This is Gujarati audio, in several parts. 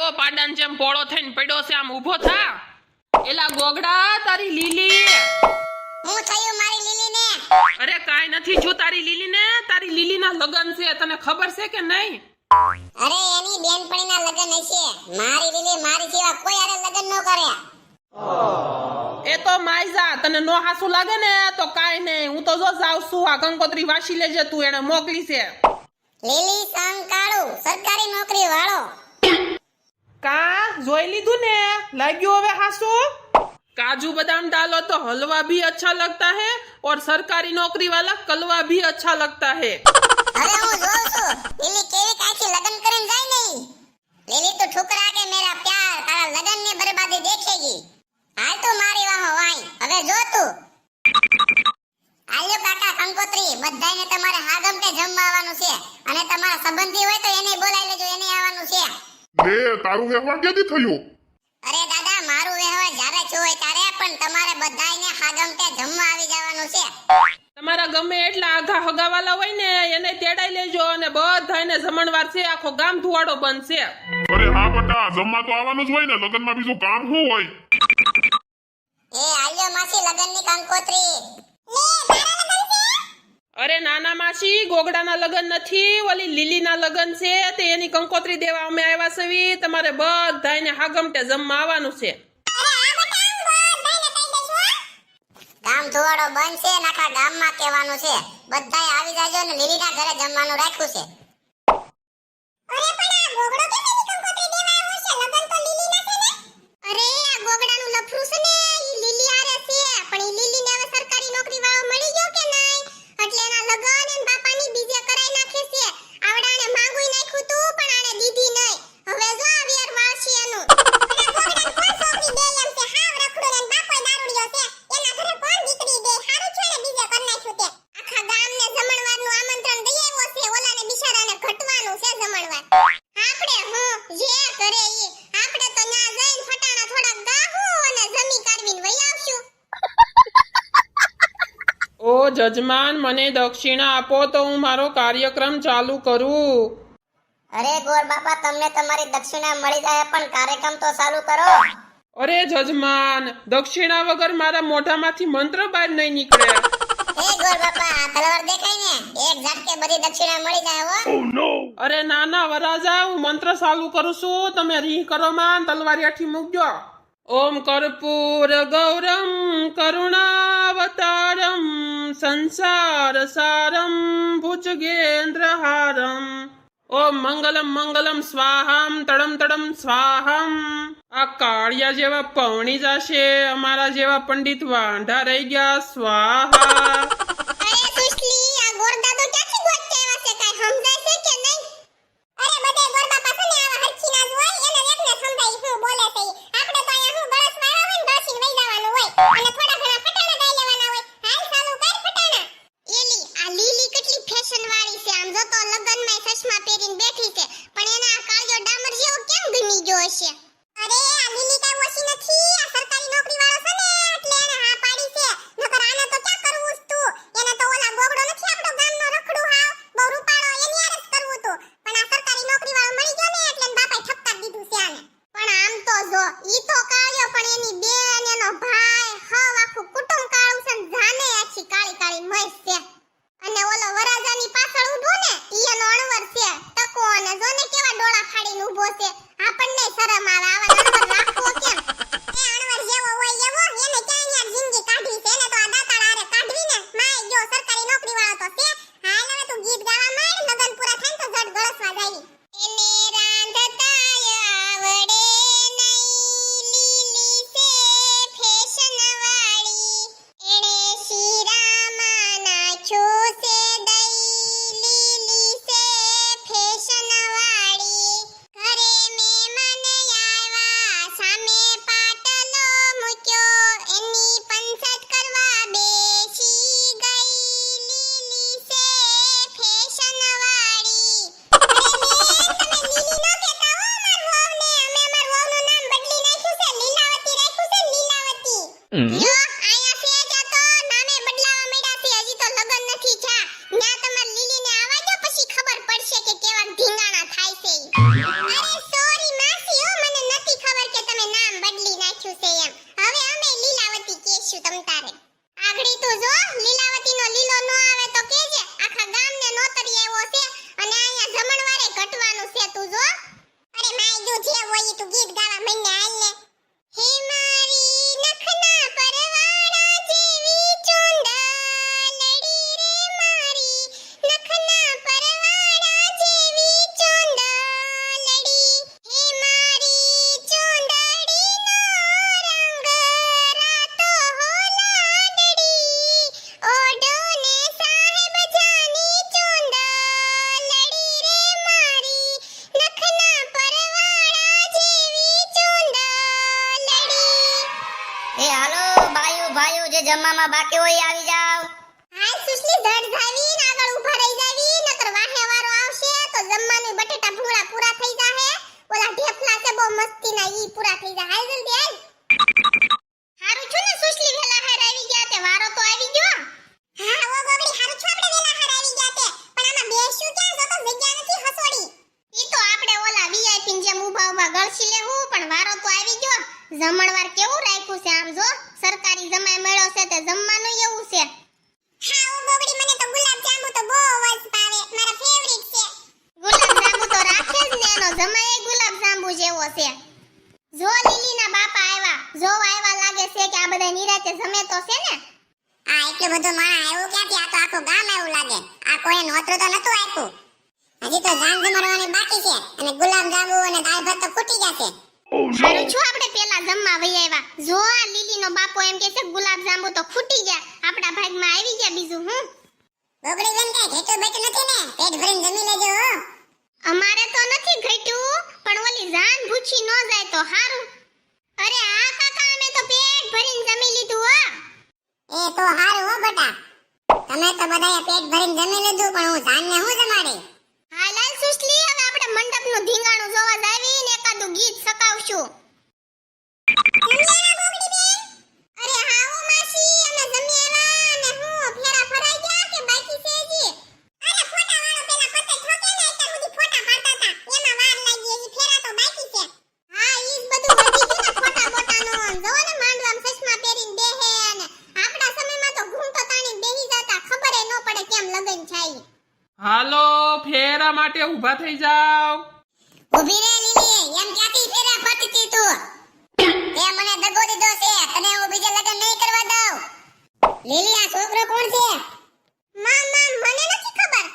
કેવો પાડાન જેમ પોળો થઈને પડ્યો છે, આમ ઊભો થા. એલા ગોગડા, તારી લીલી. હું થયું મારી લીલીને? અરે કાઈ નથી જો તારી લીલીને. તારી લીલીના લગન છે, તને ખબર છે કે નહીં? અરે એની બેનપણીના લગન હશે. મારી લીલી મારી જેવા કોઈ આરે લગન ન કરે. એ તો માઈજા, તને નો હાસુ લાગે ને તો કાઈ નહીં, હું તો જો જાવ છું. આ કંકોત્રી વાસી લેજે તું, એને મોકલી છે. લીલી સંગ કાળુ સરકારી નોકરી વાળો. કા જોઈ લીધું ને? લાગ્યું હવે હાસુ? काजू बादाम डालो तो हलवा भी अच्छा लगता है और सरकारी नौकरी वाला कलवा भी अच्छा लगता है. अरे હું જોઉં છું લીલી કેવી કાચી લગન કરીને જાય નહીં. લીલી તો ઠુકરા કે મેરા પ્યાર તારા લગન ને બરબાદી દેખેગી. હાલ તો મારી વાહો વાઈ, હવે જો તું. આલ્યો કાકા કંકોત્રી, બધાયને તમારે હાગમટે જમવા આવવાનું છે અને તમારા સંબંધી હોય તો એને બોલાવી લેજો, એને આવવાનું છે. લે તારું વ્યવહાર ક્યાંથી થયું? અરે દાદા મારું વ્યવહાર જ્યારે છું હોય ત્યારે, પણ તમારે બધાયને હાગમટે જમવા આવી જવાનું છે. તમારા ગમે એટલા આઘા હગાવાલા હોય ને એને તેડાઈ લેજો અને બધાને જમણવાર છે, આખો ગામ ધુવાડો બનશે. અરે હા બટા, જમવા તો આવવાનું જ હોય ને, લગનમાં બીજું કામ શું હોય? એ આલ્યો માસી લગનની કંકોત્રી. અરે નાના માસી, ગોગડાના લગન નથી, ઓલી લીલીના લગન છે, તે એની કંકોત્રી દેવા અમે આવ્યા છીએ. તમારે બધાને હાગમટે જમવા આવવાનું છે. ગામ ધુવાડો બનશે, નાખા ગામમાં કહેવાનું છે બધાય આવી જાજો ને લીલીના ઘરે જમવાનું રાખ્યું છે. અરે પણ આ ગોગડો કેમ એની કંકોત્રી દેવા આવ્યો છે? લગન તો લીલીના છે ને? અરે આ ગોગડાનું લફરું છે ને, ઈ લીલી આરે છે, પણ ઈ લીલીને હવે સરકારી નોકરી વાળો મળી ગયો કે નહીં, એટલે એના લગન એન બાપાની બીજે કરાઈ નાખે છે. આવડાને માંગુઈ નાખ્યું તું પણ આને દીધી નહીં. હવે જો આ વેર વાળશે એનું. અને ગોગડાને કોણ છોકરી દે એમ છે? હાવ રખડો ને બાપોય દારૂડિયો છે. એના ઘરે કોણ દીકરી દે? હારું છે ને બીજે કર નાખ્યું તે. આખા ગામને જમણવારનું આમંત્રણ દઈ આવ્યો છે, ઓલાને બિચારાને ઘટવાનું છે જમણવાર. આપણે જે કરે ઈ, આપણે તો ન્યા જઈને ફટાણા થોડાક ગાહું અને જમી કાઢવીને વઈ આવશું. ઓ જજમાન, મને દક્ષિણા આપો તો હું મારો કાર્યક્રમ ચાલુ કરું. અરે ગોર બાપા, તમને તમારી દક્ષિણા મળી જાય પણ કાર્યક્રમ તો ચાલુ કરો. અરે જજમાન, દક્ષિણા વગર મારા મોઢામાંથી મંત્ર બહાર નહીં નીકળે. હે ગોર બાપા, આ તલવાર દેખાય ને, એક ઝટકે બધી દક્ષિણા મળી જાય હો. અરે નાના વરાજા, હું મંત્ર ચાલુ કરું છું, તમે રી કરો માં, તલવારી આઠી મૂકજો. ઓમ કર્પૂર ગૌરમ કરુણાવતારમ સંસાર સારમ ભુજગેન્દ્રહારમ ઓમ મંગલમ મંગલમ સ્વાહમ તડમ તડમ સ્વાહમ. આ કાળિયા જેવા પવણી જશે, અમારા જેવા પંડિત વાંઢા રહી ગયા. સ્વાહા. અરે સુશલી, આ ગોર દાદો ક્યાંથી ગોતતે આવ્યા છે? કાઈ સમજાય છે કે નહીં? અરે બધે ગોર બાપા છે ને આવા હરખીના જ હોય, એને એકને સમજાય શું બોલે છે. આપણે તો અહીંયા હું ગળસ વાળા હોય ને ડોસીને વઈ જવાનું હોય અને થોડા ઘણા ફટાણા ગાઈ લેવાના હોય. હાલ ચાલુ કર ફટાણા. એલી આ લીલી કેટલી ફેશન વાળી છે, આમ જો તો લગનમાં ચશ્મા પહેરીને બેઠી છે, પણ એના આ કાળજો ડામર જેવો કેમ ગમી ગયો હશે? અરે આ લીલી કાઈ ઓછી નથી, આ સરકારી નોકરી વાળો છે ને એટલે એને હા પાડી છે. નકર આને તો ક્યાં કરવું છે તું? એને તો ઓલા ગોગડો નથી આપણો ગામનો રખડું હાવ બહુ રૂપાળો, એની હારે જ કરવું તું, પણ આ સરકારી નોકરી વાળો મળી ગયો ને એટલે એન બાપાએ ઠપકાર દીધું છે આને. પણ આમ તો જો ઈ તો કાળ્યો, પણ એની બેન એનો ભાઈ હવ આખું કુટુંબ કાળું છે ને જાને આખી કાળી કાળી મસ્ત છે. અને ઓલો વરાજાની પાછળ ઊભો ને ઈ એનો અણવર છે ટકો, અને જો ને કેવા ડોળા ફાડીને ઊભો છે. આપણને શરમ આવે આવા અણવર રાખવો કેમ? એ અણવર જેવો હોય એવો એને ક્યાં યાર જિંદગી કાઢવી છે, એને તો આ દાતાળ આરે કાઢવી ને. માય ગયો સરકારી નોકરી વાળો તો છે. હાલ હવે તું ગીત ગાવા માંડ, લગન પૂરા થાય ને તો જડ ગળસવા જાય. એને રાંધતાય આવડે નહીં, લીલી છે ફેશન વાળી, એણે શીરામાં નાખ્યું છે દહીં, લીલી છે ફેશન વાળી. ઘરે મહેમાન આવ્યા, સામે પાટલો મૂક્યો, એની પંસત કરવા બેસી ગઈ, લીલી છે ફેશન વાળી. અરે બેન, તમે લીલી ન કહેતા હો અમાર વહુને, અમે અમાર વહુનું નામ બદલી નાખ્યું છે, લીલાવતી રાખ્યું છે, લીલાવતી. યો આયા છે જા તો નામે બદલાવા માંડ્યા છે, હજી તો લગન નથી થયા. ન્યા તમાર લીલીને આવા દો, પછી ખબર પડશે કે કેવા ઢીંગાણા થાય છે ઈ. અરે સોરી માસી, ઓ તું જો લીલાવતીનો લીલો નો આવે તો કેજે આખા ગામને નોતરી આવ્યો છે અને અહીંયા જમણવારે ઘટવાનું છે તું જો અરે માય જો જે હોય ઈ તું ગીત ગાવા મને હાલ ને હે મારી નખના પરવાળા જેવી ચુંદલડી રે મારી નખના પરવાળા જેવી ચુંદલડી હે મારી ચુંદડીનો રંગ રાતો હોલાડડી ઓઢો ને સાહેબ જાની ચુંદલડી રે મારી નખના પરવાળા જેવી ચુંદલડી એ હાલો બાયુ ભાઈઓ જે જમવામાં બાકી હોય આવી જાવ. હાલ સુશલી ધડ ધાવીને આગળ ઊભા રહી જાવી નકર વાહે વારો આવશે તો જમવાનું બટેટા ભૂંગળા પૂરા થઈ જાહે ઓલા ઢેફલા છે બહુ મસ્તીના ઈ પૂરા થઈ જા હાલ જલ્દી હાલ હારું છું ને સુશલી વેલા હાર આવી ગયા તે વારો તો આવી ગયો હા ઓ ગોગડી હારું છું આપણે વેલા હાર આવી ગયા તે પણ આમાં બેસ્યું ક્યાં જો તો જગ્યા નથી હસોડી ઈ તો આપણે ઓલા વીઆઈપી જેમ ઊભા ઊભા ગળસી લેવું પણ વારો તો આવી ગયો જમણવાર કેવું રાખ્યું છે આમ જો સરકારી જમાઈ મળ્યો છે તે જમવાનું એવું છે હા ઓ ગોગડી મને તો ગુલાબ જાંબુ તો બહુ જ ભાવે મારા ફેવરિટ છે ગુલાબ જાંબુ તો રાખે જ ને એનો જમાઈ ગુલાબ જાંબુ જેવો છે જો લીલીના બાપા આવ્યા જો આવ્યા લાગે છે કે આ બધા નિરાતે જમે તો છે ને આ એટલું બધું માણા આવ્યું ક્યાંથી આ તો આખું ગામ એવું લાગે આ કોઈ નોતરું તો નતું આપ્યું હજી તો જાન જમાડવાની બાકી છે અને ગુલાબ જાંબુ અને દાળ ભાત તો ખૂટી જશે હારું છું આપણે પેલા જમવા વઈ આવ્યા જો આ લીલીનો બાપો એમ કહે છે ગુલાબ જાંબુ તો ખૂટી ગયા આપણા ભાગમાં આવી ગયા બીજું હું ગોગડી બેન કે ઘેટું બેઠું નથી ને પેટ ભરીને જમી લેજો અમારે તો નથી ઘટ્યું પણ ઓલી જાન ભૂખી ન જાય તો હારું અરે આ કાકા અમે તો પેટ ભરીને જમી લીધું હો એ તો હારું હો બટા તમે તો બધાએ પેટ ભરીને જમી લીધું પણ હું જાનને હું જમાડી હાલ હાલ સુશલી હવે આપણે મંડપનું ધીંગાણું જોવા જાવી ને એકાદું ગીત સકાવશું જમ્યાના ગોગડી બેન અરે હા હો માસી અમે જમ્યાના અને હું ફેરા ફરાઈ ગયા કે બાકી છે હજી અરે ફોટા વાળો પેલા પતે ઠોકે ને એટલે સુધી ફોટા પાડતા હતા એમાં વાર લાગી હજી ફેરા તો બાકી છે હા ઈ જ બધું વધી ગયું ને ફોટા બોટાનો જોવો ને માંડવામ ચશ્મા પહેરીને બેહે અને આપણા સમયમાં તો ઘૂંટો તાણી બેહી જતા ખબર ન પડે કેમ લગન થાય હાલો ફેરા માટે ઊભા થઈ જાવ ઊભી રે લીલી એમ ક્યાંથી ફેરા ફરતી તું તે મને દગો દીધો છે તને હું બીજે લગન નહીં કરવા દઉં લીલી આ છોકરો કોણ છે મામા મને નથી ખબર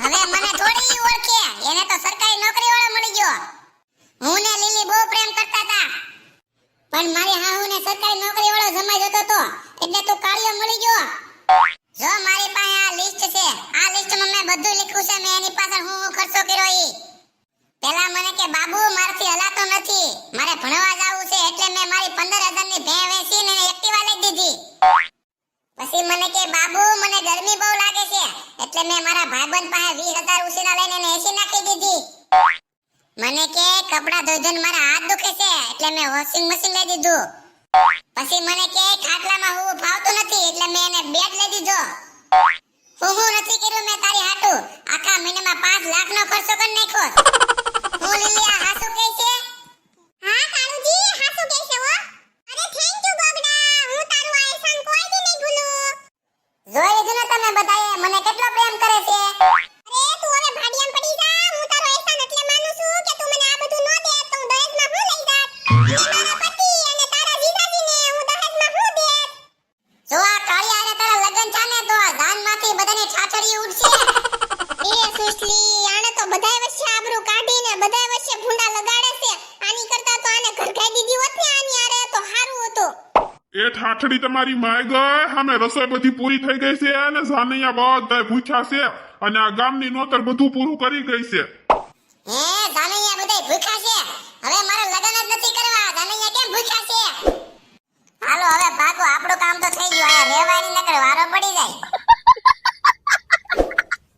હવે મને થોડી ઓળખે એને તો સરકારી નોકરી વાળો મળી ગયો હું ને લીલી બહુ પ્રેમ કરતા હતા પણ મારી હાહુને સરકારી નોકરી વાળો જમાઈ જતો તો એટલે તું કાળિયો મળી ગયો જો મારી પાસે આ લિસ્ટ છે આ લિસ્ટમાં મેં બધું લખ્યું છે મેં એની પાછળ હું ખર્ચો કર્યો ઈ પેલા મને કે બાબુ મારથી હલાતો નથી મારે ભણવા જાવું છે એટલે મેં મારી 15,000 ની ભેં વેચીને એને એક્ટિવા લઈ દીધી પછી મને કે બાબુ મને ગરમી બહુ લાગે છે એટલે મેં મારા ભાઈબંધ પાસે 20,000 ઉસીના લઈને એને એસી નાખી દીધી મને કે કપડા ધોઈ ધોઈને મારા હાથ દુખે છે એટલે મેં વોશિંગ મશીન લઈ દીધું પછી મને કે ખાટલામાં હું ફાવતું નથી એટલે મેં એને બેડ લઈ દીધો હું નથી કર્યું મેં તારી હાટુ આખા મહિનામાં 5 લાખનો ખર્ચો કરી નાખ્યો હું લીલી આ હાસુ કહે છે હા કાળુજી હાસુ કહે છે હો અરે થેન્ક યુ ગોગડા હું તારું આ એહસાન કોઈ દી નહીં ભૂલું જોઈ લીધું ને તમે બધાએ મને કેટલો પ્રેમ કરે છે અરે તું હવે ભાડિયામ પડી જા હું તારો એહસાન એટલે માનું છું કે તું મને આ બધું ન દે તો હું દહેજમાં હું લઈ જાત અને મારા પતિ અને તારા જીજાજીને હું દહેજમાં હું દેત જો આ કાળિયા અને તારા લગન ચાને તો આ દાનમાંથી બધાને છાછડી ઉડશે એ સુશલી આને તો બધાય વચ્ચે આબરૂ કાઢીને બધાય વચ્ચે ભૂંડા લગાડે છે આની કરતા તો આને ઘરખાઈ દીધી હોત ને આની આરે તો સારું હતું એ ઠાઠડી તમારી માય ગઈ સામે રસોઈ બધી પૂરી થઈ ગઈ છે અને જાનૈયા બધા ભૂખ્યા છે અને આ ગામની નોતર બધું પૂરું કરી ગઈ છે